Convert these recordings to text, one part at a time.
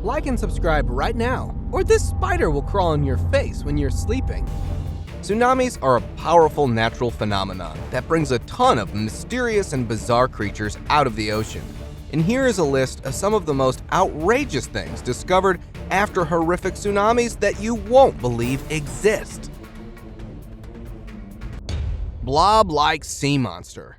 Like and subscribe right now, or this spider will crawl on your face when you're sleeping. Tsunamis are a powerful natural phenomenon that brings a ton of mysterious and bizarre creatures out of the ocean. And here is a list of some of the most outrageous things discovered after horrific tsunamis that you won't believe exist. Blob-like sea monster.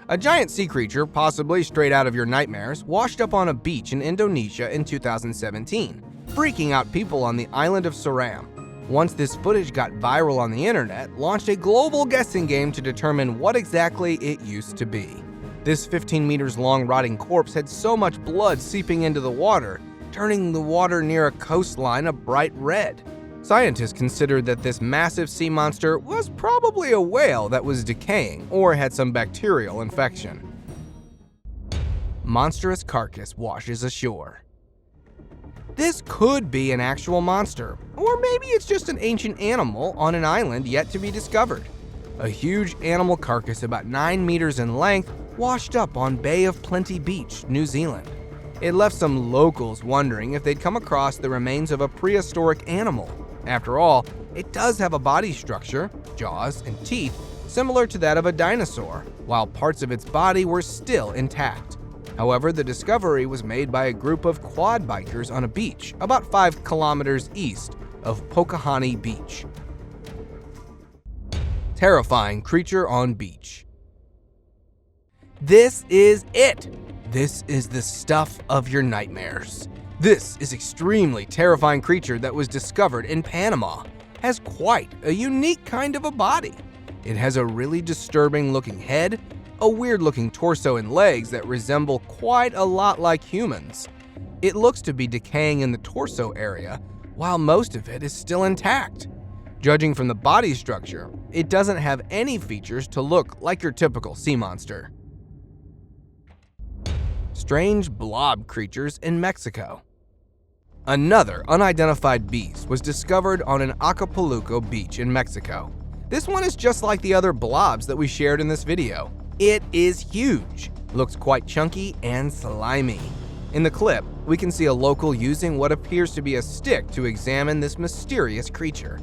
A giant sea creature, possibly straight out of your nightmares, washed up on a beach in Indonesia in 2017, freaking out people on the island of Seram. Once this footage got viral on the internet, launched a global guessing game to determine what exactly it used to be. This 15 meters long rotting corpse had so much blood seeping into the water, turning the water near a coastline a bright red. Scientists considered that this massive sea monster was probably a whale that was decaying or had some bacterial infection. Monstrous carcass washes ashore. This could be an actual monster, or maybe it's just an ancient animal on an island yet to be discovered. A huge animal carcass about 9 meters in length washed up on Bay of Plenty Beach, New Zealand. It left some locals wondering if they'd come across the remains of a prehistoric animal. After all, it does have a body structure, jaws, and teeth similar to that of a dinosaur, while parts of its body were still intact. However, the discovery was made by a group of quad bikers on a beach about 5 kilometers east of Pokahani Beach. Terrifying creature on beach. This is it! This is the stuff of your nightmares. This is extremely terrifying creature that was discovered in Panama. Has quite a unique kind of a body. It has a really disturbing looking head, a weird looking torso and legs that resemble quite a lot like humans. It looks to be decaying in the torso area, while most of it is still intact. Judging from the body structure, it doesn't have any features to look like your typical sea monster. Strange blob creatures in Mexico. Another unidentified beast was discovered on an Acapulco beach in Mexico. This one is just like the other blobs that we shared in this video. It is huge, looks quite chunky and slimy. In the clip, we can see a local using what appears to be a stick to examine this mysterious creature.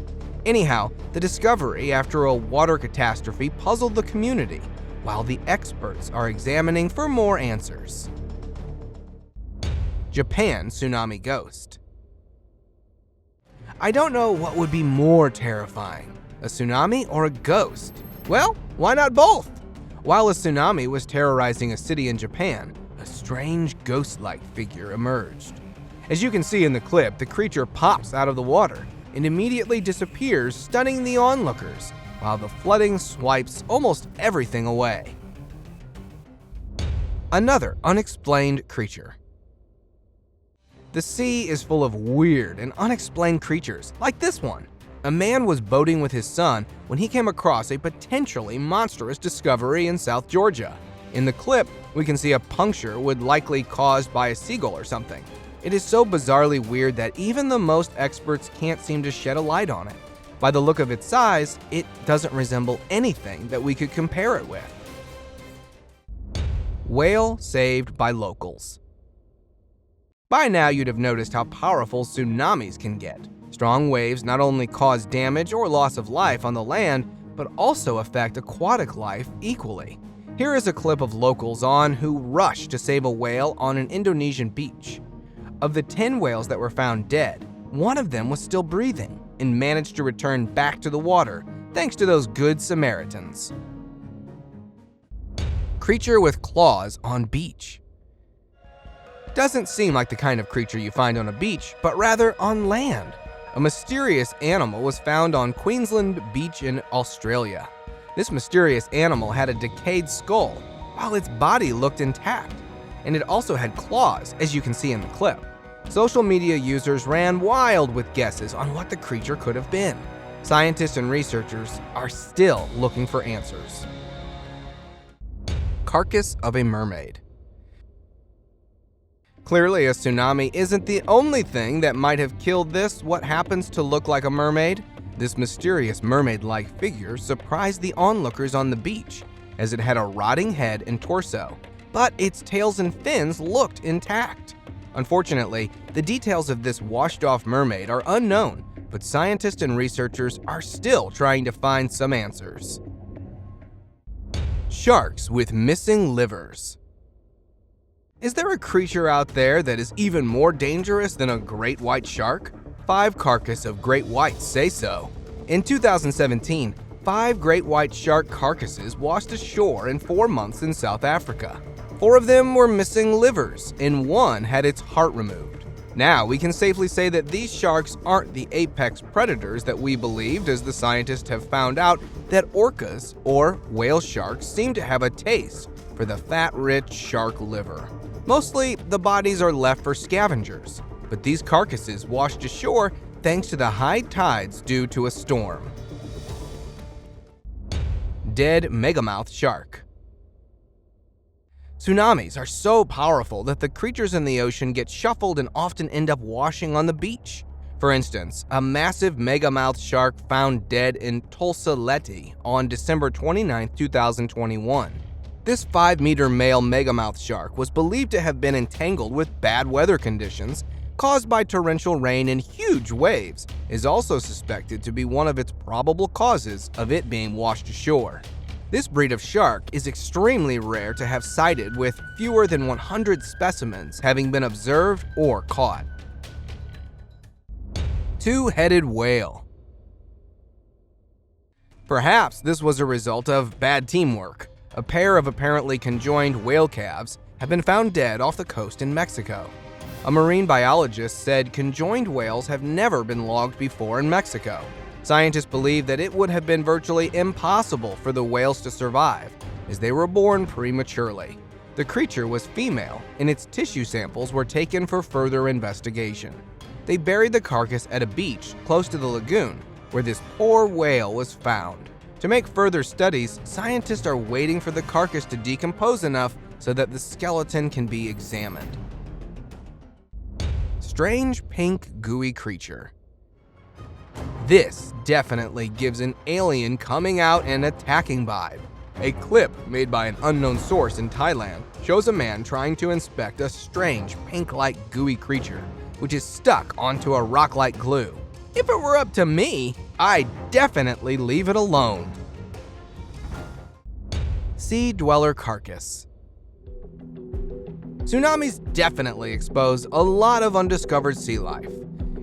Anyhow, the discovery after a water catastrophe puzzled the community, while the experts are examining for more answers. Japan tsunami ghost. I don't know what would be more terrifying, a tsunami or a ghost. Well, why not both? While a tsunami was terrorizing a city in Japan, a strange ghost-like figure emerged. As you can see in the clip, the creature pops out of the water and immediately disappears, stunning the onlookers, while the flooding swipes almost everything away. Another unexplained creature. The sea is full of weird and unexplained creatures, like this one. A man was boating with his son when he came across a potentially monstrous discovery in South Georgia. In the clip, we can see a puncture would likely caused by a seagull or something. It is so bizarrely weird that even the most experts can't seem to shed a light on it. By the look of its size, it doesn't resemble anything that we could compare it with. Whale saved by locals. By now you'd have noticed how powerful tsunamis can get. Strong waves not only cause damage or loss of life on the land, but also affect aquatic life equally. Here is a clip of locals who rushed to save a whale on an Indonesian beach. Of the 10 whales that were found dead, one of them was still breathing and managed to return back to the water thanks to those good Samaritans. Creature with claws on beach. Doesn't seem like the kind of creature you find on a beach, but rather on land. A mysterious animal was found on Queensland Beach in Australia. This mysterious animal had a decayed skull, while its body looked intact, and it also had claws, as you can see in the clip. Social media users ran wild with guesses on what the creature could have been. Scientists and researchers are still looking for answers. Carcass of a mermaid. Clearly, a tsunami isn't the only thing that might have killed this what happens to look like a mermaid. This mysterious mermaid-like figure surprised the onlookers on the beach, as it had a rotting head and torso, but its tails and fins looked intact. Unfortunately, the details of this washed-off mermaid are unknown, but scientists and researchers are still trying to find some answers. Sharks with missing livers. Is there a creature out there that is even more dangerous than a great white shark? 5 carcasses of great whites say so. In 2017, 5 great white shark carcasses washed ashore in 4 months in South Africa. 4 of them were missing livers, and 1 had its heart removed. Now, we can safely say that these sharks aren't the apex predators that we believed, as the scientists have found out that orcas, or whale sharks, seem to have a taste for the fat-rich shark liver. Mostly, the bodies are left for scavengers, but these carcasses washed ashore thanks to the high tides due to a storm. Dead megamouth shark. Tsunamis are so powerful that the creatures in the ocean get shuffled and often end up washing on the beach. For instance, a massive megamouth shark found dead in Tulsa Leti on December 29, 2021. This 5-meter male megamouth shark was believed to have been entangled with bad weather conditions caused by torrential rain and huge waves, is also suspected to be one of its probable causes of it being washed ashore. This breed of shark is extremely rare to have sighted, with fewer than 100 specimens having been observed or caught. 2-headed whale. Perhaps this was a result of bad teamwork. A pair of apparently conjoined whale calves have been found dead off the coast in Mexico. A marine biologist said conjoined whales have never been logged before in Mexico. Scientists believe that it would have been virtually impossible for the whales to survive, as they were born prematurely. The creature was female, and its tissue samples were taken for further investigation. They buried the carcass at a beach close to the lagoon, where this poor whale was found. To make further studies, scientists are waiting for the carcass to decompose enough so that the skeleton can be examined. Strange pink gooey creature. This definitely gives an alien coming out and attacking vibe. A clip made by an unknown source in Thailand shows a man trying to inspect a strange pink-like gooey creature, which is stuck onto a rock-like glue. If it were up to me, I'd definitely leave it alone. Sea dweller carcass. Tsunamis definitely expose a lot of undiscovered sea life.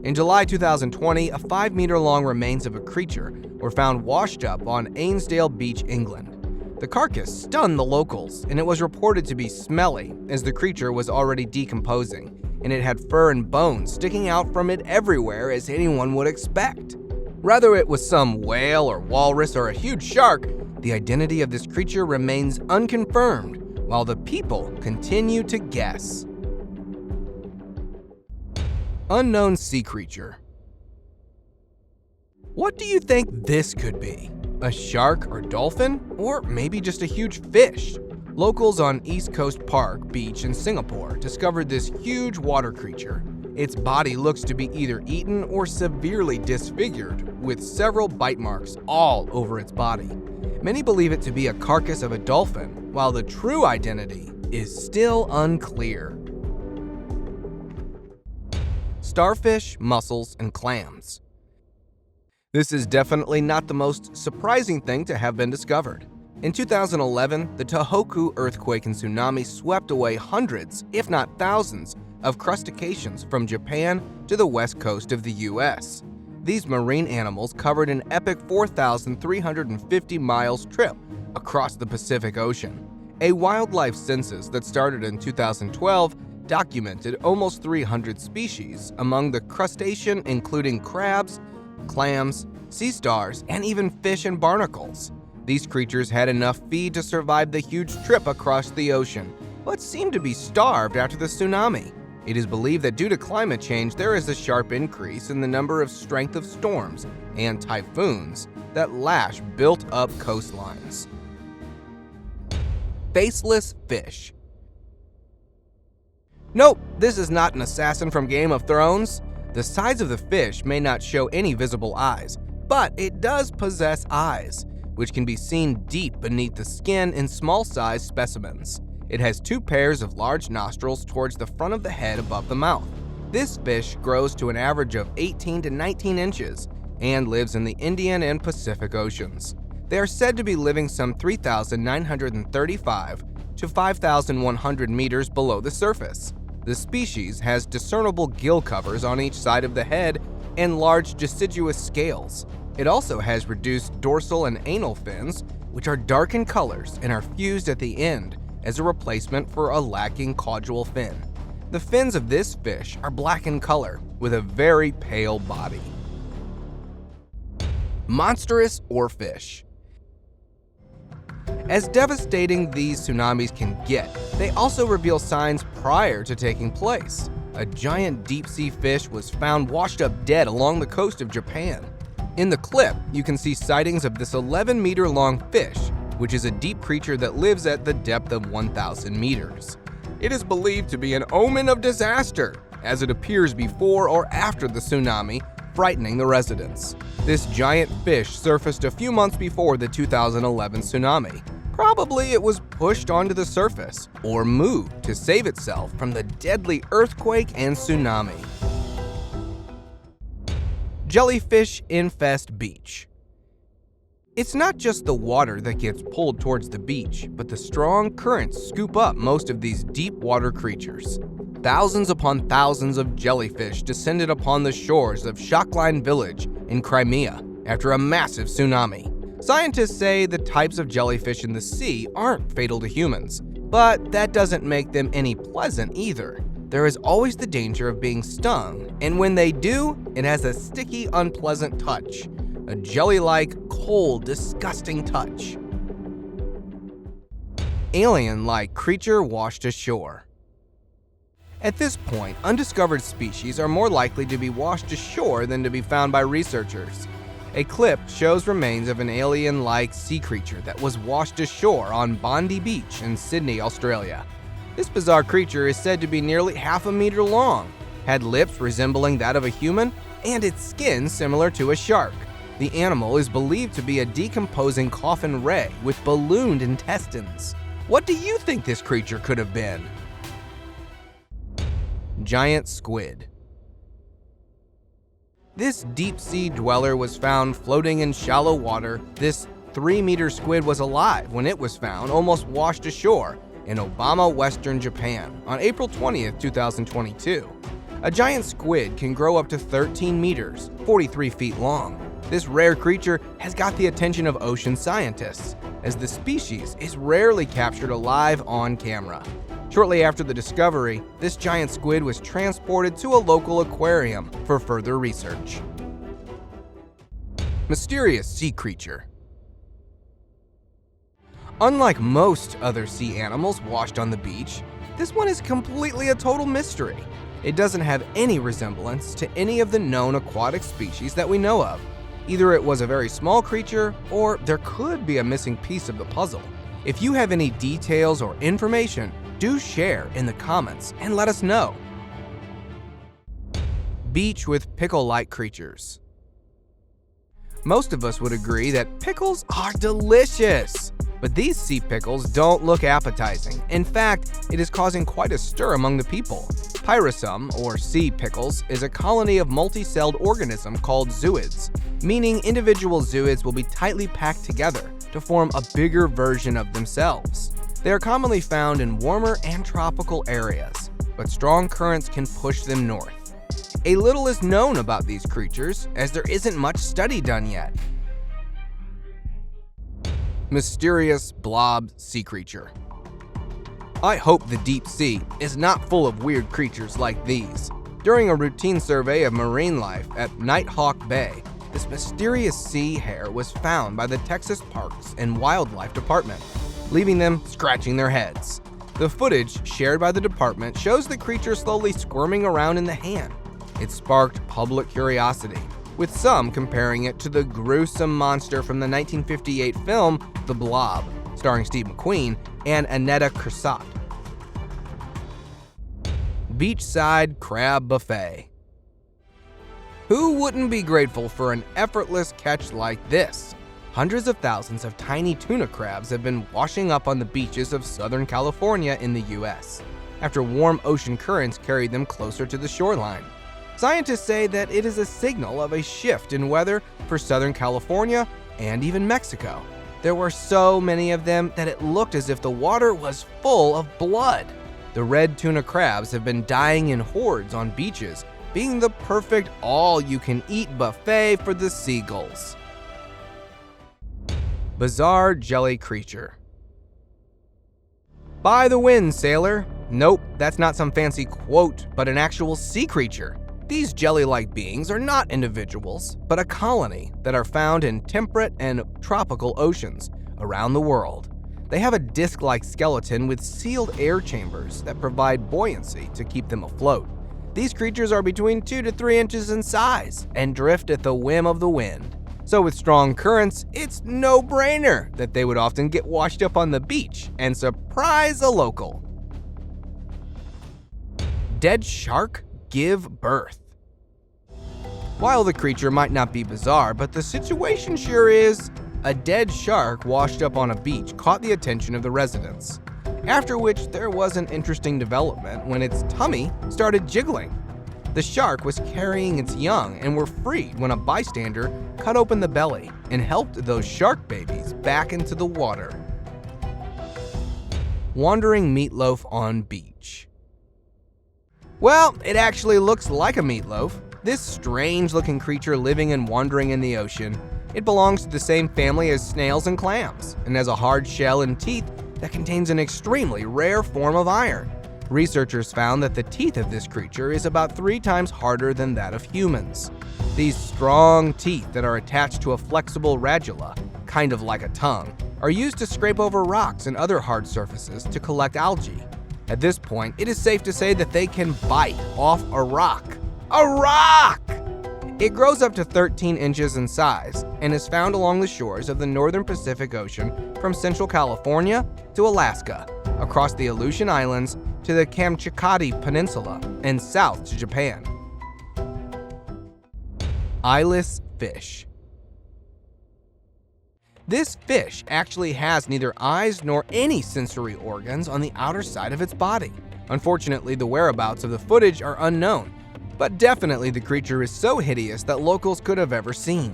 In July 2020, a 5-meter-long remains of a creature were found washed up on Ainsdale Beach, England. The carcass stunned the locals, and it was reported to be smelly, as the creature was already decomposing, and it had fur and bones sticking out from it everywhere, as anyone would expect. Whether it was some whale or walrus or a huge shark, the identity of this creature remains unconfirmed, while the people continue to guess. Unknown sea creature. What do you think this could be? A shark or dolphin? Or maybe just a huge fish? Locals on East Coast Park Beach in Singapore discovered this huge water creature. Its body looks to be either eaten or severely disfigured, with several bite marks all over its body. Many believe it to be a carcass of a dolphin, while the true identity is still unclear. Starfish, mussels, and clams. This is definitely not the most surprising thing to have been discovered. In 2011, the Tohoku earthquake and tsunami swept away hundreds, if not thousands, of crustaceans from Japan to the west coast of the US. These marine animals covered an epic 4,350 miles trip across the Pacific Ocean. A wildlife census that started in 2012 documented almost 300 species among the crustacean, including crabs, clams, sea stars, and even fish and barnacles. These creatures had enough feed to survive the huge trip across the ocean, but seemed to be starved after the tsunami. It is believed that due to climate change, there is a sharp increase in the number of strength of storms and typhoons that lash built-up coastlines. Faceless fish. Nope, this is not an assassin from Game of Thrones. The size of the fish may not show any visible eyes, but it does possess eyes, which can be seen deep beneath the skin in small-sized specimens. It has 2 pairs of large nostrils towards the front of the head above the mouth. This fish grows to an average of 18 to 19 inches and lives in the Indian and Pacific Oceans. They are said to be living some 3,935 to 5,100 meters below the surface. The species has discernible gill covers on each side of the head and large deciduous scales. It also has reduced dorsal and anal fins, which are dark in colors and are fused at the end as a replacement for a lacking caudal fin. The fins of this fish are black in color with a very pale body. Monstrous oarfish. As devastating these tsunamis can get, they also reveal signs prior to taking place. A giant deep-sea fish was found washed up dead along the coast of Japan. In the clip, you can see sightings of this 11-meter-long fish, which is a deep creature that lives at the depth of 1,000 meters. It is believed to be an omen of disaster, as it appears before or after the tsunami, frightening the residents. This giant fish surfaced a few months before the 2011 tsunami. Probably it was pushed onto the surface or moved to save itself from the deadly earthquake and tsunami. Jellyfish infest beach. It's not just the water that gets pulled towards the beach, but the strong currents scoop up most of these deep water creatures. Thousands upon thousands of jellyfish descended upon the shores of Shockline village in Crimea after a massive tsunami. Scientists say the types of jellyfish in the sea aren't fatal to humans, but that doesn't make them any pleasant either. There is always the danger of being stung, and when they do, it has a sticky, unpleasant touch. A jelly-like, cold, disgusting touch. Alien-like creature washed ashore. At this point, undiscovered species are more likely to be washed ashore than to be found by researchers. A clip shows remains of an alien-like sea creature that was washed ashore on Bondi Beach in Sydney, Australia. This bizarre creature is said to be nearly half a meter long, had lips resembling that of a human, and its skin similar to a shark. The animal is believed to be a decomposing coffin ray with ballooned intestines. What do you think this creature could have been? Giant squid. This deep-sea dweller was found floating in shallow water. This 3-meter squid was alive when it was found almost washed ashore in Obama, Western Japan on April 20th, 2022. A giant squid can grow up to 13 meters, 43 feet long. This rare creature has got the attention of ocean scientists, as the species is rarely captured alive on camera. Shortly after the discovery, this giant squid was transported to a local aquarium for further research. Mysterious sea creature. Unlike most other sea animals washed on the beach, this one is completely a total mystery. It doesn't have any resemblance to any of the known aquatic species that we know of. Either it was a very small creature, or there could be a missing piece of the puzzle. If you have any details or information, do share in the comments and let us know. Beach with pickle-like creatures. Most of us would agree that pickles are delicious, but these sea pickles don't look appetizing. In fact, it is causing quite a stir among the people. Pyrosome, or sea pickles, is a colony of multi-celled organism called zooids, meaning individual zooids will be tightly packed together to form a bigger version of themselves. They are commonly found in warmer and tropical areas, but strong currents can push them north. A little is known about these creatures, as there isn't much study done yet. Mysterious blob sea creature. I hope the deep sea is not full of weird creatures like these. During a routine survey of marine life at Nighthawk Bay, this mysterious sea hare was found by the Texas Parks and Wildlife Department, leaving them scratching their heads. The footage shared by the department shows the creature slowly squirming around in the hand. It sparked public curiosity, with some comparing it to the gruesome monster from the 1958 film The Blob, starring Steve McQueen and Annetta Kursat. Beachside crab buffet. Who wouldn't be grateful for an effortless catch like this? Hundreds of thousands of tiny tuna crabs have been washing up on the beaches of Southern California in the US, after warm ocean currents carried them closer to the shoreline. Scientists say that it is a signal of a shift in weather for Southern California and even Mexico. There were so many of them that it looked as if the water was full of blood. The red tuna crabs have been dying in hordes on beaches, being the perfect all-you-can-eat buffet for the seagulls. Bizarre jelly creature. By the wind, sailor. Nope, that's not some fancy quote, but an actual sea creature. These jelly-like beings are not individuals, but a colony that are found in temperate and tropical oceans around the world. They have a disc-like skeleton with sealed air chambers that provide buoyancy to keep them afloat. These creatures are between 2 to 3 inches in size and drift at the whim of the wind. So with strong currents, it's no-brainer that they would often get washed up on the beach and surprise a local. Dead shark give birth. While the creature might not be bizarre, but the situation sure is. A dead shark washed up on a beach caught the attention of the residents, after which there was an interesting development when its tummy started jiggling. The shark was carrying its young and were freed when a bystander cut open the belly and helped those shark babies back into the water. Wandering meatloaf on beach. Well, it actually looks like a meatloaf. This strange-looking creature living and wandering in the ocean. It belongs to the same family as snails and clams, and has a hard shell and teeth that contains an extremely rare form of iron. Researchers found that the teeth of this creature is about 3 times harder than that of humans. These strong teeth that are attached to a flexible radula, kind of like a tongue, are used to scrape over rocks and other hard surfaces to collect algae. At this point, it is safe to say that they can bite off a rock. A rock! It grows up to 13 inches in size and is found along the shores of the northern Pacific Ocean from central California to Alaska, across the Aleutian Islands to the Kamchatka Peninsula, and south to Japan. Eyeless fish. This fish actually has neither eyes nor any sensory organs on the outer side of its body. Unfortunately, the whereabouts of the footage are unknown, but definitely the creature is so hideous that locals could have ever seen.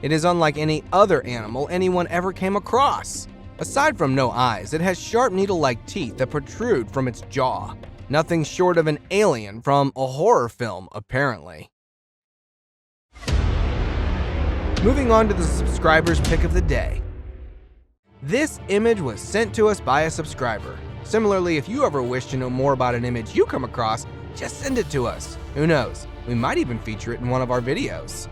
It is unlike any other animal anyone ever came across. Aside from no eyes, it has sharp needle-like teeth that protrude from its jaw. Nothing short of an alien from a horror film, apparently. Moving on to the subscriber's pick of the day. This image was sent to us by a subscriber. Similarly, if you ever wish to know more about an image you come across, just send it to us. Who knows, we might even feature it in one of our videos.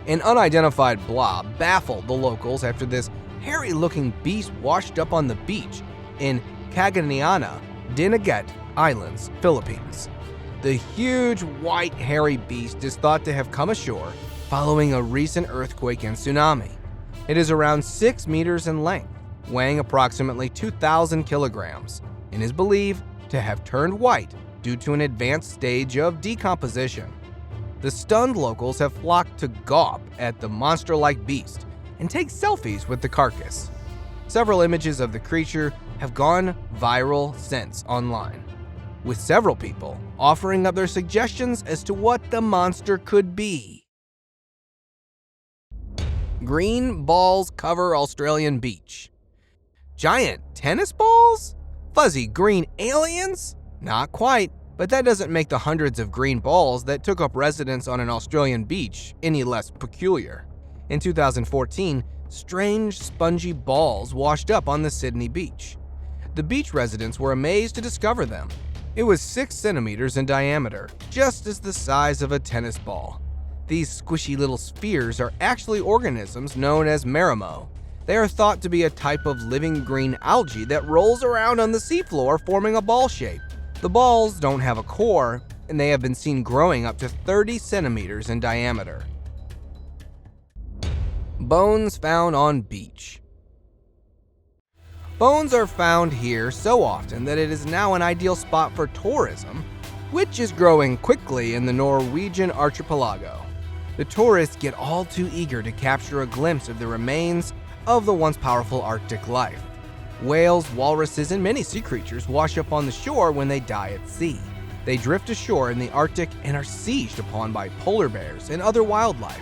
An unidentified blob baffled the locals after this hairy-looking beast washed up on the beach in Cagayan de Niguet Islands, Philippines. The huge white hairy beast is thought to have come ashore following a recent earthquake and tsunami. It is around 6 meters in length, weighing approximately 2,000 kilograms, and is believed to have turned white due to an advanced stage of decomposition. The stunned locals have flocked to gawp at the monster-like beast and take selfies with the carcass. Several images of the creature have gone viral since online, with several people offering up their suggestions as to what the monster could be. Green balls cover Australian beach. Giant tennis balls? Fuzzy green aliens? Not quite, but that doesn't make the hundreds of green balls that took up residence on an Australian beach any less peculiar. In 2014, strange spongy balls washed up on the Sydney beach. The beach residents were amazed to discover them. It was 6 centimeters in diameter, just as the size of a tennis ball. These squishy little spheres are actually organisms known as MEGAMOUTH. They are thought to be a type of living green algae that rolls around on the seafloor forming a ball shape. The balls don't have a core, and they have been seen growing up to 30 centimeters in diameter. Bones found on beach. Bones are found here so often that it is now an ideal spot for tourism, which is growing quickly in the Norwegian archipelago. The tourists get all too eager to capture a glimpse of the remains of the once powerful Arctic life. Whales, walruses, and many sea creatures wash up on the shore when they die at sea. They drift ashore in the Arctic and are sieged upon by polar bears and other wildlife.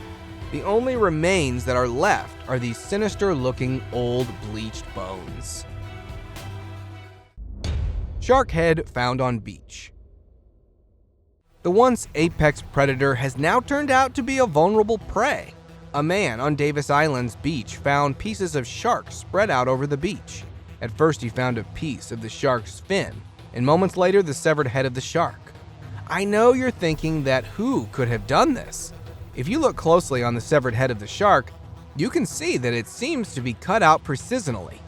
The only remains that are left are these sinister-looking old bleached bones. Shark head found on beach. The once apex predator has now turned out to be a vulnerable prey. A man on Davis Island's beach found pieces of shark spread out over the beach. At first he found a piece of the shark's fin, and moments later the severed head of the shark. I know you're thinking that who could have done this? If you look closely on the severed head of the shark, you can see that it seems to be cut out precisely.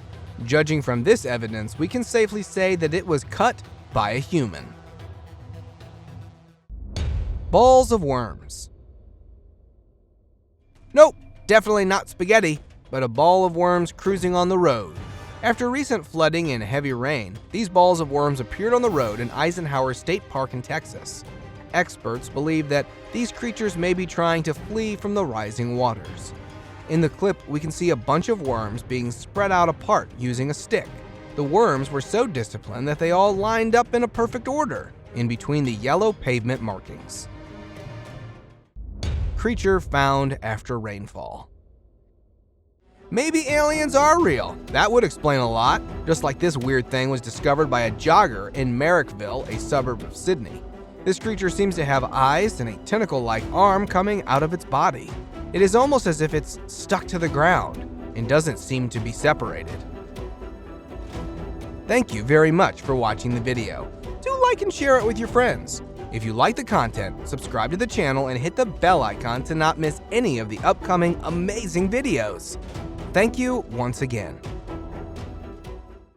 Judging from this evidence, we can safely say that it was cut by a human. Balls of worms. Nope, definitely not spaghetti, but a ball of worms cruising on the road. After recent flooding and heavy rain, these balls of worms appeared on the road in Eisenhower State Park in Texas. Experts believe that these creatures may be trying to flee from the rising waters. In the clip, we can see a bunch of worms being spread out apart using a stick. The worms were so disciplined that they all lined up in a perfect order, in between the yellow pavement markings. Creature found after rainfall. Maybe aliens are real. That would explain a lot, just like this weird thing was discovered by a jogger in Marrickville, a suburb of Sydney. This creature seems to have eyes and a tentacle-like arm coming out of its body. It is almost as if it's stuck to the ground and doesn't seem to be separated. Thank you very much for watching the video. Do like and share it with your friends. If you like the content, subscribe to the channel and hit the bell icon to not miss any of the upcoming amazing videos. Thank you once again.